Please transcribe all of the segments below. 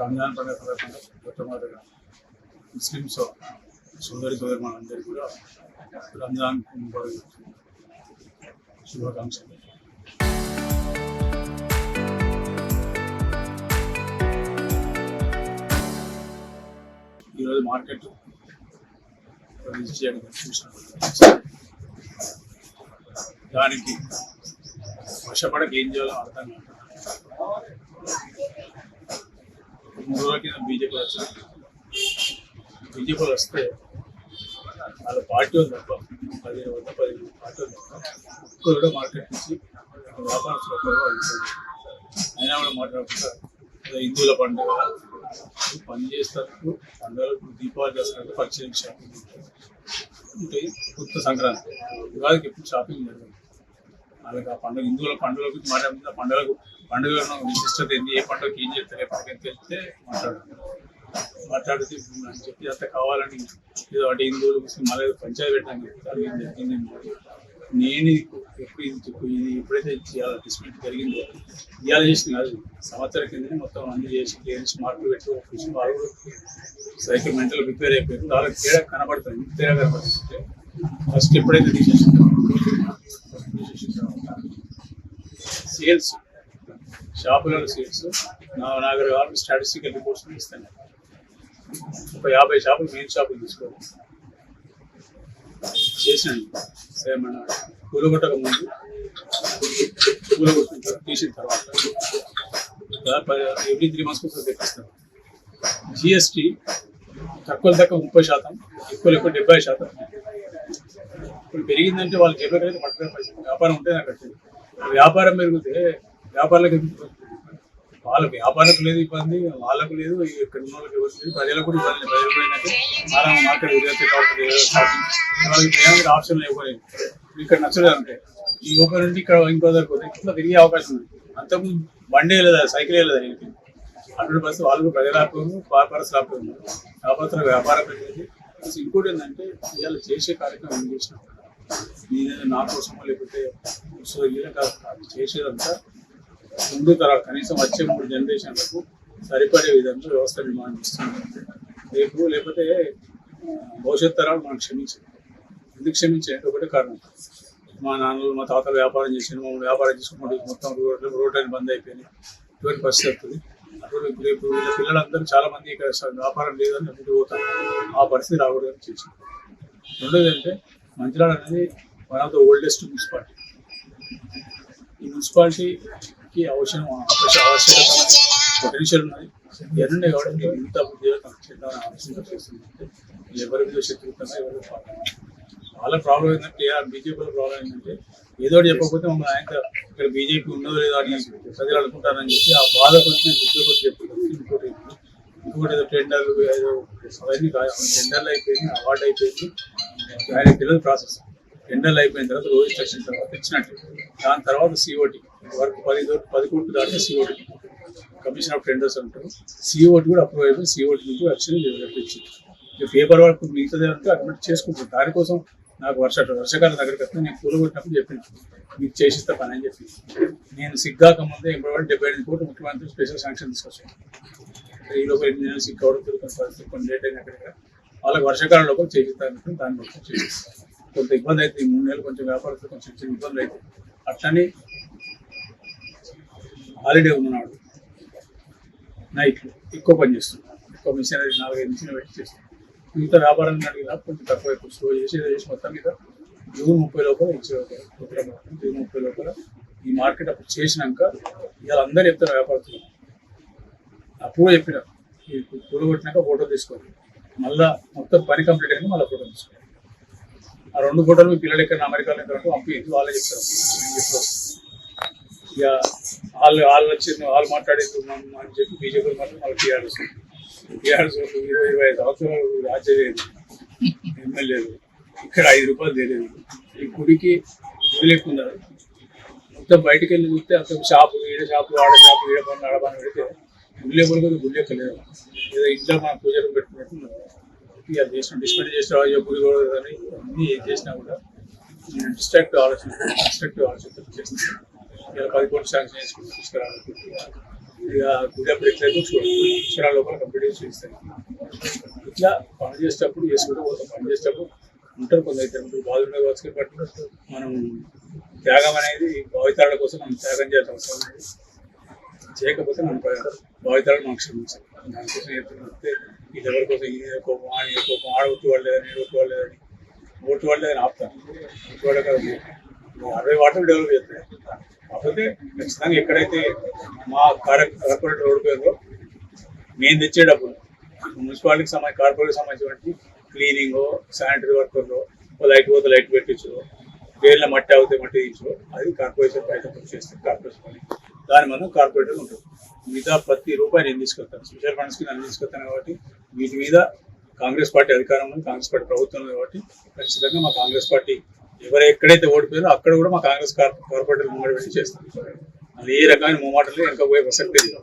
రంజాన్ పండుగ సందర్భంగా మొట్టమొదటిగా ముస్లిమ్స్ సోదరి మనందరికీ కూడా రంజాన్ శుభాకాంక్షలు. ఈరోజు మార్కెట్ విజిట్ చేయడం చూసినప్పుడు దానికి వర్షపడక ఏం చేయాలో అర్థం కాదు. 3 రోజుల కింద బీజేపీ వస్తే వాళ్ళ పార్టీ ఉంది తప్ప 15 పార్టీ ఉంది తప్ప ఒక్కరు కూడా మార్కెట్ నుంచి వ్యాపారస్తులు ఒక్కరు అయినా కూడా మాట్లాడకుండా హిందువుల పండుగ పని చేస్తారు. పండుగలకు దీపావళి చేస్తారు, పర్చేజ్ షాపింగ్ ఉంటాయి. కొత్త సంక్రాంతి ఉగాదికి ఎప్పుడు షాపింగ్ జరగదు. వాళ్ళకి ఆ పండుగ హిందువుల పండుగల గురించి మాట్లాడుతుంది. పండుగ విశిష్టత ఏంది, ఏ పండుగకి ఏం చేస్తారు, ఏ పండుగ తెలిస్తే మాట్లాడితే అని చెప్పి అంత కావాలని ఏదో అంటే హిందువులు మళ్ళీ పంచాయతీ పెట్టాను. నేను ఎప్పుడు ఇది ఎప్పుడైతే చేయాలి డిస్ప్యూట్ జరిగిందో ఇవాళ చేసింది కాదు, సంవత్సరం కిందనే మొత్తం అన్ని చేసి మార్పులు పెట్టి ఒప్పించి వాళ్ళు సైకిల్ మెంటల్ ప్రిపేర్ అయిపోయింది. వాళ్ళకి తేడా కనబడుతుంది. తేడా కనబడుతుంటే ఫస్ట్ ఎప్పుడైతే తీసేసిన సేల్స్ షాపులలో సేల్స్ నాగర్ వాళ్ళు స్టాటిస్టికల్ రిపోర్ట్స్ ఇస్తాను. ఒక 50 షాపులు మెయిన్ షాపులు తీసుకోవాలి చేసినాను. ఏమన్నా కూలగొట్టక ముందు కూలగొట్టిన తీసిన తర్వాత ఎవ్రీ 3 months కోసం తెప్పిస్తారు. జిఎస్టీ తక్కువ 30%, ఎక్కువ 70%. ఇప్పుడు పెరిగిందంటే వాళ్ళకి చెప్పగలిగితే పట్టుకునే పైసలు వ్యాపారం ఉంటే నాకు కట్టేది. వ్యాపారం పెరిగితే వ్యాపారులకు వాళ్ళకి వ్యాపారకు లేదు ఇబ్బంది, వాళ్ళకు లేదు, ఇక్కడ ఉన్న వాళ్ళకి ఎవరు లేదు, ప్రజలకు కూడా ఇబ్బంది. ప్రజలు పోయినట్టు మార్కెట్ వాళ్ళకి ప్రయాణానికి ఆప్షన్ లేకపోలేదు. ఇక్కడ నచ్చలేదు అంటే ఈ ఓపెన్ నుండి ఇక్కడ ఇంకో దగ్గర ఇట్లా తిరిగే అవకాశం ఉంది. అంతకుముందు బండి వెళ్ళదా, సైకిల్ వెళ్ళదా, అటువంటి బస్సు వాళ్ళు ప్రజలు ఆపుతుంది, వ్యాపారస్తులు ఆపుతుంది. వ్యాపారం పెరిగింది. అసలు ఇంకోటి ఏంటంటే ఇవాళ చేసే కార్యక్రమం ఏం చేసినా నేనేదో నా కోసమో లేకపోతే సో ఇలా కాదు, చేసేదంతా ముందు తరాలు కనీసం వచ్చే 3 జనరేషన్లకు సరిపడే విధంగా వ్యవస్థ నిర్మాణం ఇస్తుంది. లేకపోతే భవిష్యత్ తరాలు మనం క్షమించాలి. ఎందుకు క్షమించే ఒకటే కారణం, మా నాన్నలు మా తాతలు వ్యాపారం చేసిన వ్యాపారం చేసుకుంటే మొత్తం రోడ్లని బంద్ అయిపోయినాయి. ఇటువంటి పరిస్థితి వస్తుంది. అటువంటి రేపు వీళ్ళ పిల్లలందరూ చాలా మంది ఇక్కడ వ్యాపారం లేదని ఎప్పుడు పోతారు. ఆ పరిస్థితి రాకూడదని చేసింది. రెండోది అంటే మంచిర్యాల అనేది one of the oldest municipality. ఈ మున్సిపాలిటీకి ఆవశ్యకత పొటెన్షియల్ ఉన్నది, ఎన్నున్నాయి కాబట్టి ఇంత చేద్దామని ఆలోచన చేస్తుందంటే ఎవరి మీద శత్రుత్వంగా ఎవరు వాళ్ళ ప్రాబ్లం ఏంటంటే బీజేపీలో ప్రాబ్లం ఏంటంటే ఏదో చెప్పకపోతే మమ్మల్ని ఆయన ఇక్కడ బీజేపీ ఉన్నదో లేదో అని ప్రజలు అనుకుంటారని చెప్పి ఆ బాధ కొంచెం గుర్తుకొచ్చి చెప్తుంది. ఇంకోటి ఏదో టెండర్లు ఏదో అవన్నీ టెండర్లు అయిపోయింది, అవార్డు అయిపోయింది, ఆయన తెలియదు ప్రాసెస్. టెండర్లు అయిపోయిన తర్వాత రోజు ఇన్స్ట్రక్షన్ తర్వాత ఇచ్చినట్టు దాని తర్వాత సిఓటి వరకు 10 కోట్లు దాటితే సిఓటి కమిషన్ ఆఫ్ టెండర్స్ అంటారు. సిఓటి కూడా అప్రూవ్ అయిపోయి సిఓటి నుంచి యాక్చువల్లీ ఇచ్చింది. ఇక పేపర్ వర్క్ మిగతాది అంటే అడ్మిట్ చేసుకుంటారు. దానికోసం నాకు వర్షాకాలం దగ్గరికి వస్తే నేను కూలగొట్టినప్పుడు చెప్పింది మీకు చేసిస్తా పని అని చెప్పి. నేను సిగ్గాక ముందే ఇప్పటివరకు 75 కోట్లు ముఖ్యమంత్రి స్పెషల్ శాంక్షన్ తీసుకొచ్చాను. ఈ లోపల 8 నెలలు సిక్ అవడం తిరుగుతున్న పరిస్థితి కొన్ని లేట్ అయిన అక్కడికి వాళ్ళకి వర్షాకాలం లోపల చేసిస్తాను. దాని మొత్తం చేసిస్తాను. కొంత ఇబ్బంది అయితే 3 నెలలు కొంచెం వ్యాపారస్తులు కొంచెం చిన్న ఇబ్బంది అయితే అట్లనే హాలిడే ఉన్నాడు నైట్లు ఎక్కువ పని చేస్తున్నాను. ఎక్కువ మిషనరీ 4-5 మిషన్ పెట్టి చేస్తున్నాను. మిగతా వ్యాపారాన్ని అడిగినా కొంచెం తక్కువ ఎక్కువ స్టోర్ చేసి మొత్తం మీద జూన్ 30 లోపల ఇచ్చేవారు. జూన్ 30 లోపల ఈ మార్కెట్ అప్పుడు చేసినాక ఇవాళ అందరూ చెప్తారు వ్యాపారస్తులు. అప్పుడు చెప్పిన పూలు కొట్టినాక ఫోటో తీసుకోవాలి, మళ్ళీ మొత్తం పని కంప్లీట్ అయినా మళ్ళీ ఫోటో తీసుకోవాలి. ఆ 2 ఫోటోలు మీ పిల్లలు ఎక్కడ అమెరికాలో ఎక్కడ పంపి వాళ్ళే చెప్తారు. ఇక వాళ్ళు వచ్చి వాళ్ళు మాట్లాడేది అని చెప్పి బీజేపీ మాత్రం మళ్ళీ టీఆర్ఎస్ 20-25 సంవత్సరాలు రాజ్యలేదు ఎమ్మెల్యేలు ఇక్కడ 5 రూపాయలు తెలియదు. ఈ గుడికి గుడి లేకున్నారు. మొత్తం బయటకు వెళ్ళి చూస్తే అక్కడ షాపు ఈడ షాపు ఆడ షాపు ఈడ పని ఆడపని పెడితే గుడి లేకపోతే గుడి ఎక్కలేదు. ఏదో ఇంట్లో మన పూజలు పెట్టుకున్నట్టు ఇక చేసిన డిస్పెండ్ చేసిన గుడి కూడా కానీ అన్నీ ఏం చేసినా కూడా నేను కన్స్ట్రక్టివ్ ఆలోచన చేస్తాను. ఇలా 10 కోట్లు శాంక్షన్ చేసుకుని తీసుకురావాలి. ఇక గుడి అప్పుడు ఎట్లయితే అక్షరాల లోపల కంప్లీట్ చేస్తాను. ఇట్లా పని చేసేటప్పుడు చేసుకుంటూ పోతాం. పని చేసేటప్పుడు ఉంటారు కొందరు ఉంటారు బాధుండే వచ్చి బట్టి మనం త్యాగం అనేది భావితరాల కోసం మనం త్యాగం చేయాల్సిన అవసరం అనేది చేయకపోతే మనం భావితరాలు మనకు క్షమించాలి. దానికోసం చెప్తే ఇది ఎవరి కోసం ఈ కోపం ఆడి కోపం ఆడ ఒట్టు వాళ్ళేదని ఓటు వాళ్ళేదని ఓటు వాళ్ళేదని ఆపుతాను. ఓటు వాళ్ళే కదా 60 వాటలు డెవలప్ చేస్తాయి. కాకపోతే ఖచ్చితంగా ఎక్కడైతే మా కార్పొరేట్ రోడ్ పేరులో మేము తెచ్చే డబ్బులు మున్సిపాలిటీకి సంబంధించి కార్పొరేట్కి సంబంధించినటువంటి క్లీనింగ్ శానిటరీ వర్కర్లో లైట్ పోతే లైట్ పెట్టించు వేళ్ళ మట్టి అవుతే మట్టి తీసు అది కార్పొరేషన్ బయట చేస్తే కార్పొరేషన్ పని దాని మనం కార్పొరేటర్ ఉంటుంది. మిగతా ప్రతి రూపాయి నేను తీసుకెళ్తాను. స్పెషల్ ఫండ్స్కి నేను తీసుకెళ్తాను కాబట్టి వీటి మీద కాంగ్రెస్ పార్టీ అధికారంలో కాంగ్రెస్ పార్టీ ప్రభుత్వం ఉంది కాబట్టి ఖచ్చితంగా మా కాంగ్రెస్ పార్టీ ఎక్కడైతే ఓడిపోయారో అక్కడ కూడా మా కాంగ్రెస్ కార్పొరేటర్ ముంగడి పెట్టి చేస్తాం. అది ఏ రకమైన మూమాటలు వెనక పోయే ప్రసక్తి లేదు.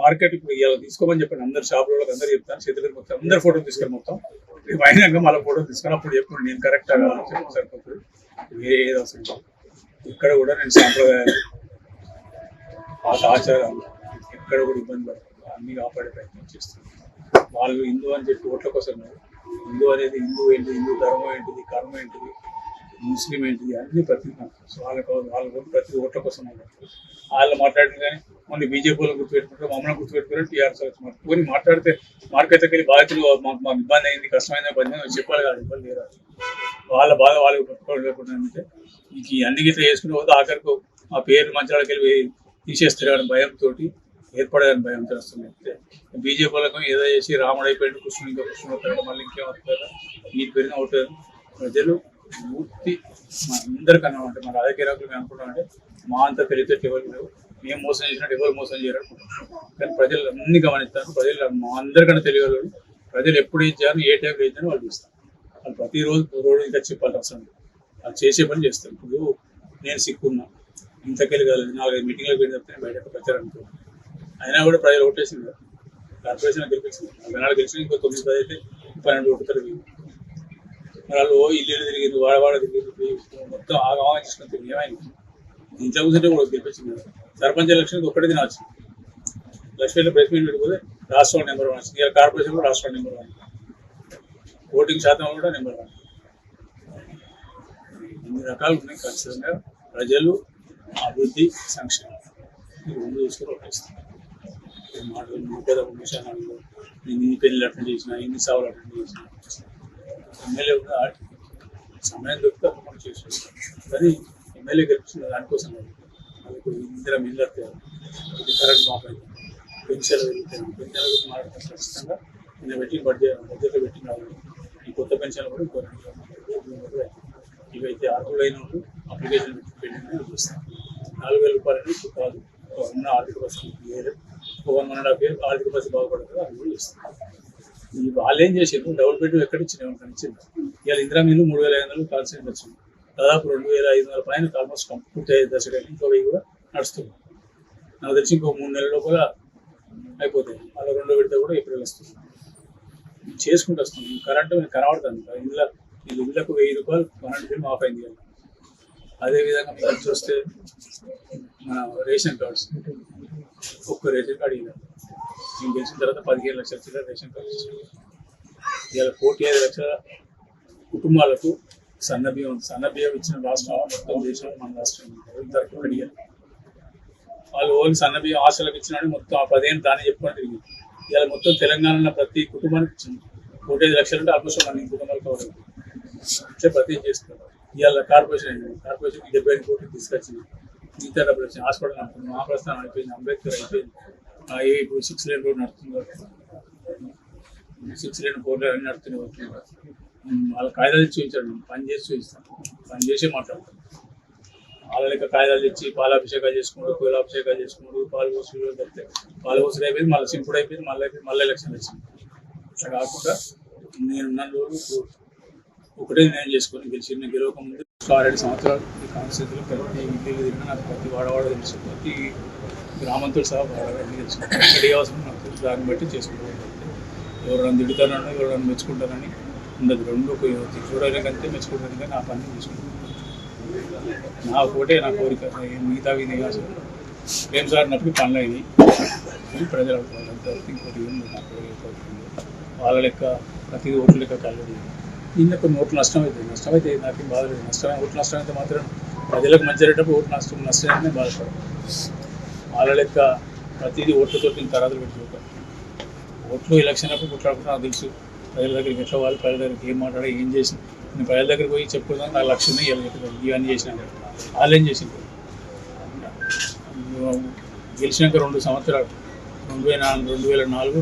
మార్కెట్ ఇప్పుడు ఇలా తీసుకోమని చెప్పండి అందరు షాపులకు అందరూ చెప్తాను. చేతులకు మొత్తం అందరు ఫోటోలు తీసుకొని మొత్తం అయినాక మళ్ళీ ఫోటోలు తీసుకొని అప్పుడు చెప్పండి నేను కరెక్ట్గా సరిపోతుంది. వేరే ఏది అవసరం ఇక్కడ కూడా నేను సాంప్రదాయాలు పాత ఆచారాలు ఎక్కడ కూడా ఇబ్బంది పడుతుంది అన్ని కాపాడే ప్రయత్నం చేస్తాను. వాళ్ళు హిందూ అని చెప్పి ఓట్ల కోసం హిందూ అనేది హిందూ ఏంటి హిందూ ధర్మం ఏంటిది కర్మ ఏంటిది ముస్లిం ఏంటిది అన్ని ప్రతి వాళ్ళ ప్రతి ఓట్ల కోసం వాళ్ళు మాట్లాడిన కానీ మళ్ళీ బీజేపీ వాళ్ళు గుర్తుపెట్టుకుంటారు మమ్మల్ని గుర్తుపెట్టుకుని టీఆర్ఎస్ వచ్చి పోనీ మాట్లాడితే మార్కెట్కి వెళ్ళి బాధితులు మాకు ఇబ్బంది అయింది కష్టమైంది 10 మంది చెప్పాలి కాదు ఇబ్బంది లేదు. వాళ్ళ బాధ వాళ్ళకి పట్టుకోవడం లేకుండా అంటే ఈ అన్ని గిట్ల చేసుకుని పోతే ఆఖరికి మా పేర్లు మంచివాళ్ళకి వెళ్ళి తీసేస్తారు అని భయంతో ఏర్పడేదని భయంతో వస్తుంది. బీజేపీ వాళ్ళకు ఏదో చేసి రాముడు అయిపోయాడు కృష్ణుడు ఇంకా కృష్ణుడు అవుతాడు మళ్ళీ ఇంకేం వస్తారు నీటి పెరిగిన అవుతారు. ప్రజలు పూర్తి మా అందరికన్నా అంటే మా రాజకీయ నాయకులు మేము అనుకుంటామంటే మా అంతా తెలియదు ఎవరు లేవు మేము మోసం చేసినట్టు ఎవరు మోసం చేయాలనుకుంటున్నాం. కానీ ప్రజలు అన్ని గమనిస్తారు. ప్రజలు మా అందరికన్నా తెలియదు. ప్రజలు ఎప్పుడు ఏం చేయాలి ఏ టైంలో ఏం చేయాలి వాళ్ళు చూస్తారు. వాళ్ళు ప్రతిరోజు రోడ్డు ఇంకా చెప్పాలి అవసరం వాళ్ళు చేసే పని చేస్తారు. ఇప్పుడు నేను సిక్కున్నా ఇంతకెళ్ళి కాలేదు 4-5 మీటింగ్లకు వెళ్ళి చెప్తే బయట ప్రచారం అయినా కూడా ప్రజలు ఓటేసింది కదా కార్పొరేషన్ గెలిపించింది. 40 గెలిచిన ఇంకో 9-10 అయితే 12 ఓటుతారు. మరి వాళ్ళు ఇల్లు తిరిగింది వాడవాడ తిరిగింది మొత్తం ఆగమనం చేసుకుని తిరిగి ఏమైంది ఇంట్లో కూర్చుంటే కూడా గెలిపించింది కదా. సర్పంచ్ ఎలక్షన్కి ఒక్కటే దిన వచ్చింది. లక్ష్మీలో ప్రెస్ మీట్ పెట్టుకుంటే రాష్ట్రంలో నెంబర్ 1 వచ్చింది. ఇలా కార్పొరేషన్ కూడా రాష్ట్రంలో నెంబర్ 1 ఓటింగ్ శాతం కూడా నెంబర్ 1. ఇన్ని రకాలు ఉన్నాయి. ఖచ్చితంగా ప్రజలు అభివృద్ధి సంక్షేమం ముందు చూసుకొని ఓటేస్తారు. మాటలు పెద్ద విషయాలు నేను ఇన్ని పెళ్ళి అటెండ్ చేసిన ఇన్ని సభలు అటెండ్ చేసిన ఎమ్మెల్యే కూడా సమయం దొరికితే మనం చేసేస్తాం. కానీ ఎమ్మెల్యే గెలిపించిన దానికోసం వాళ్ళకు ఇందిరా మిల్లు ఇది కరెంట్ మాపైంది పెన్షన్లు పెరుగుతాయి. పెన్షన్లు కూడా మాట్లాడతాం ఖచ్చితంగా నిన్న పెట్టిన బడ్జెట్లో పెట్టిన ఈ కొత్త పెన్షన్లు కూడా ఇంకో 2 ఇవైతే అర్హులైన అప్లికేషన్ పెట్టి చూస్తాం. 4,000 రూపాయలు ఇప్పుడు కాదు ఉన్న ఆర్థిక పరిస్థితి వేరే 1.5 year ఆర్థిక పరిస్థితి బాగుపడుతుంది అది కూడా ఇస్తాం. ఈ వాళ్ళు ఏం చేసారు డబుల్ బెడ్రూమ్ ఎక్కడ ఇచ్చింది ఇచ్చింది. ఇవాళ ఇందిరా మిల్లు 3,500 కాన్సెంట్ వచ్చింది. దాదాపు 2,500 పైన ఆల్మోస్ట్ కంప్లీట్ అయ్యే దశగా ఇంకో 1000 కూడా నడుస్తుంది. నాకు తెలిసి ఇంకో 3 నెలల లోపల అయిపోతాయి. అలా 2వ విడత కూడా ఏప్రిల్ వస్తుంది. చేసుకుంటూ వస్తుంది. కరెంటు మీకు కనబడుతుంది. ఇళ్ళకు 1000 రూపాయలు కరెంట్ బిల్ మాఫ్ అయింది. అదేవిధంగా మీరు చూస్తే మన రేషన్ కార్డ్స్ ఒక్క రేషన్ కార్డు ఇవ్వాలి. నేను గెలిచిన తర్వాత 15 లక్షల చిల్లర రేషన్ కార్డు ఇచ్చాను. ఇవాళ 1,5 లక్షల కుటుంబాలకు సన్నబియ్యం ఇచ్చిన రాష్ట్రం మొత్తం దేశంలో మన రాష్ట్రం అడిగారు. వాళ్ళు ఓన్లీ సన్నబియ్యం ఆశలకు ఇచ్చినాడు మొత్తం ఆ 10 దాన్ని చెప్పుకొని తిరిగింది. ఇవాళ మొత్తం తెలంగాణలో ప్రతి కుటుంబానికి ఇచ్చింది. 1,5 లక్షలు అంటే ఆల్మోస్ట్ మన కుటుంబాలకు కవర్ ఇచ్చే ప్రతి చేస్తున్నారు. ఇవాళ కార్పొరేషన్ 75 కోట్లు తీసుకొచ్చింది. మిగతా డబ్బులు వచ్చింది. హాస్పిటల్ నడుతుంది. మహాప్రస్థానం అయిపోయింది. అంబేద్కర్ అయిపోయింది. ఇప్పుడు 6 లేన్ రోడ్ నడుతుంది. 6 లేన్ 4 లేన్ అన్ని నడుతున్నాయి. వాళ్ళ కాయిదాలు ఇచ్చి చూపించాడు. పని చేసి చూపిస్తాను. పని చేసే మాట్లాడతాను. వాళ్ళ లెక్క కాయిదాలు ఇచ్చి పాలాభిషేకాలు చేసుకున్నాడు కులాభిషేకాలు చేసుకున్నాడు పాలు పోసులు తప్పితే పాలు పోసులు అయిపోయింది. మళ్ళీ సింపుల్ అయిపోయింది. మళ్ళీ ఎలక్షన్ వచ్చింది. అట్లా కాకుండా నేనున్న రోజు ఒకటే నేను చేసుకొని గెలిచిన గెలవక ముందు 6-7 సంవత్సరాలు ఈ కాన్స్టిట్యూన్సీలో ప్రతి ఇల్లు తిరిగిన నాకు ప్రతి వాడవాడ తెలుసు. ప్రతి గ్రామంతో సహా వాడవాడ తెలుసు. ఎక్కడ ఏ అవసరం నాకు తెలుసు. దాన్ని బట్టి చేసుకుంటాను. ఎవరైనా తిడుతానని ఎవరైనా మెచ్చుకుంటానని ఉండదు. 2 చూడడానికంటే మెచ్చుకోవడానికంటే నా పని తీసుకుంటాను. నా కోటే నా కోరిక మిగతా విని ఏం సార్ అన్నప్పుడు పనులు అయినాయి ప్రజలు అడుగుతారు ఇంకోటి వాళ్ళ లెక్క ప్రతి ఓట్ల లెక్క కలదు నిన్న కొన్ని ఓట్లు నష్టమైతే నాకేం బాధలేదు ఓట్లు నష్టమైతే మాత్రం ప్రజలకు మంచి జరిగేటప్పుడు ఓట్లు నష్టమైతే బాధపడదు వాళ్ళ లెక్క ప్రతిదీ ఓట్లతో తరాదులు పెట్టుకోక ఓట్లు ఎలక్షన్ అప్పుడు కొట్లాడుకుంటే నాకు తెలుసు ప్రజల దగ్గరికి ఎట్లా వాళ్ళు ప్రజల దగ్గరికి ఏం మాట్లాడా ఏం చేసిన నేను ప్రజల దగ్గరికి పోయి చెప్పుకుందాం నాకు లక్ష్యం ఇవన్నీ చేసినా వాళ్ళు ఏం చేసింది గెలిచినాక 2 సంవత్సరాలు 2004, 2005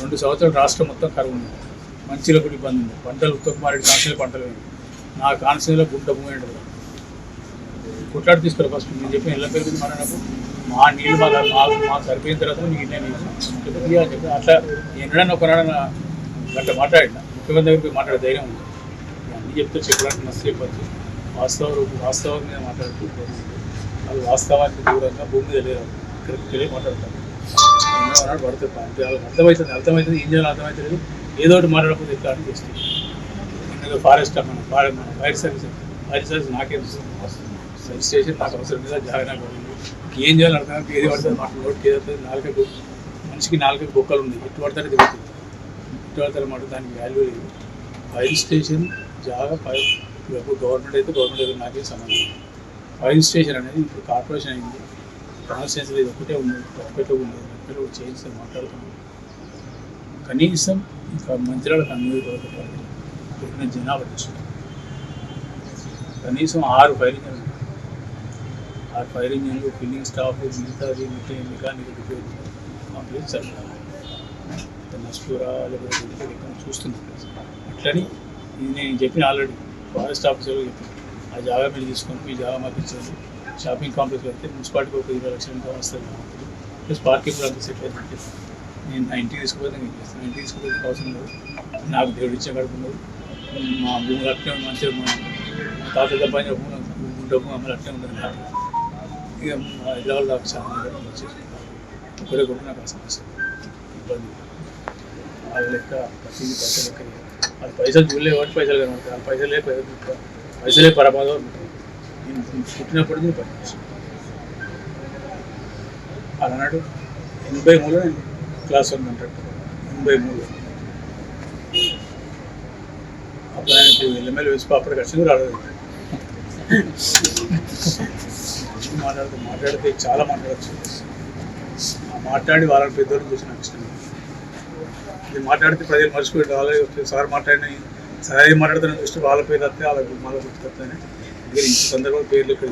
2 సంవత్సరాలు రాష్ట్రం మొత్తం కరువు ఉంది మంచిలో కూడా ఇబ్బంది ఉంది పంటలు ఉత్తకుమారెడ్డి కాన్స్టిట్యూన్సీ పంటలు నా కాన్స్టిట్యూన్సీలో గుంట భూమి ఉంటుంది కొట్లాడి తీసుకురా ఫస్ట్ నేను చెప్పిన ఇళ్ళ పేరు మాట్లాడినప్పుడు మా నీళ్ళు మాకు సరిపోయిన తర్వాత మీకు ఇన్నే నీళ్ళు చెప్పి అట్లా ఎన్నడన్నా ఒకనాడన్నా అట్లా మాట్లాడినా ముఖ్యమంత్రి దగ్గరికి మాట్లాడే ధైర్యం ఉంది అన్నీ చెప్తే చెప్పడానికి మస్తు చెప్పచ్చు వాస్తవం మీద మాట్లాడుతూ వాళ్ళు వాస్తవానికి దూరంగా భూమి మీద లేరు ఇక్కడికి వెళ్ళి మాట్లాడతారు ఎన్నో పడుతుంది అర్థమవుతుంది ఏం చేయాలో అర్థమవుతుంది ఏదో ఒకటి మాట్లాడకపోతే ఎట్లా అని చేస్తుంది ఎందుకంటే ఫారెస్ట్ మన ఫైర్ సర్వీస్ నాకే సైన్స్ స్టేషన్ నాకు అవసరం మీద జాగ్రత్త ఏం చేయాలి అర్థం ఏది పడుతుంది మాట నోటికి ఏదవుతుంది నాలుగు మనిషికి 4 బొక్కలు ఉన్నాయి ఎట్టు పడతాడు తిరుగుతుంది ఎట్టు పడతారు మాట దానికి వాల్యూ లేదు ఫైర్ స్టేషన్ జాగా గవర్నమెంట్ అయితే నాకే సంబంధం ఫైర్ స్టేషన్ అనేది ఇప్పుడు కార్పొరేషన్ అయింది కాన్స్టిట్యూన్సీ ఇది ఒకటే ఉంది ఒక్కటే ఉంది ఒక్కటే చేసి మాట్లాడుతున్నాం కనీసం ఇంకా మంచిర్యాలకు అందరూ జనాభా వచ్చింది కనీసం 6 ఫైర్ ఇంజన్లు 6 ఫైర్ ఇంజన్లు ఫిల్లింగ్ స్టాఫ్ మిగతాది మెకానిక్ కంప్లీట్ సరిగ్గా నష్టూరా లేకపోతే ఎక్కడ చూస్తున్నాం అట్లని ఇది నేను చెప్పిన ఆల్రెడీ ఫారెస్ట్ ఆఫీసర్లు చెప్పాను ఆ జాగా మీరు తీసుకొని ఈ జాగా మాకు ఇచ్చేది షాపింగ్ కాంప్లెక్స్ పెడితే మున్సిపాలిటీకి ఒక 20 లక్షల ఇంకా వస్తుంది ప్లస్ పార్కింగ్ కూడా అంత సెట్ అయితే నేను నా ఇంటికి తీసుకుపోతే నేను చేస్తాను ఇంటికి తీసుకుపోతే అవసరం లేదు నాకు దేవుడు ఇచ్చే కడుపున్నది మా భూములు అట్లే మంచిగా మా తాత తప్పని డబ్బు అమ్మలు అట్లే ఉండదు నాకు ఇక మా హైదరాబాద్ దాకా చాలా వచ్చేసి ఒకటే కూడా నాకు ఆ సమస్య ఇబ్బంది వాళ్ళ లెక్క ప్రతిదీ పైసలు లెక్క వాళ్ళు పైసలు చూడలే వాటి పైసలు కనబడతాయి వాళ్ళ పైసలే పరమాదం నేను పుట్టినప్పుడు నేను పనిచేసాను అలానాడు 83లో నేను క్లాస్ 1 అంటాడు 83 అప్పుడు ఆయనకు ఎల్ఎంఎల్ వేసుకో అప్పటికి వచ్చింది రాలేదు మాట్లాడితే చాలా మాట్లాడచ్చు మాట్లాడి వాళ్ళని పెద్దోళ్ళని చూసి నాకు ఇష్టం ఇది మాట్లాడితే ప్రజలు మర్చిపోయి వాళ్ళే సార్ మాట్లాడిన సార్ ఏం మాట్లాడుతున్నా చూస్తే వాళ్ళ పేరు వస్తే వాళ్ళకి మళ్ళీ గుర్తుకొస్తాయని దగ్గర ఇంత సందర్భంలో పేర్లు ఇక్కడ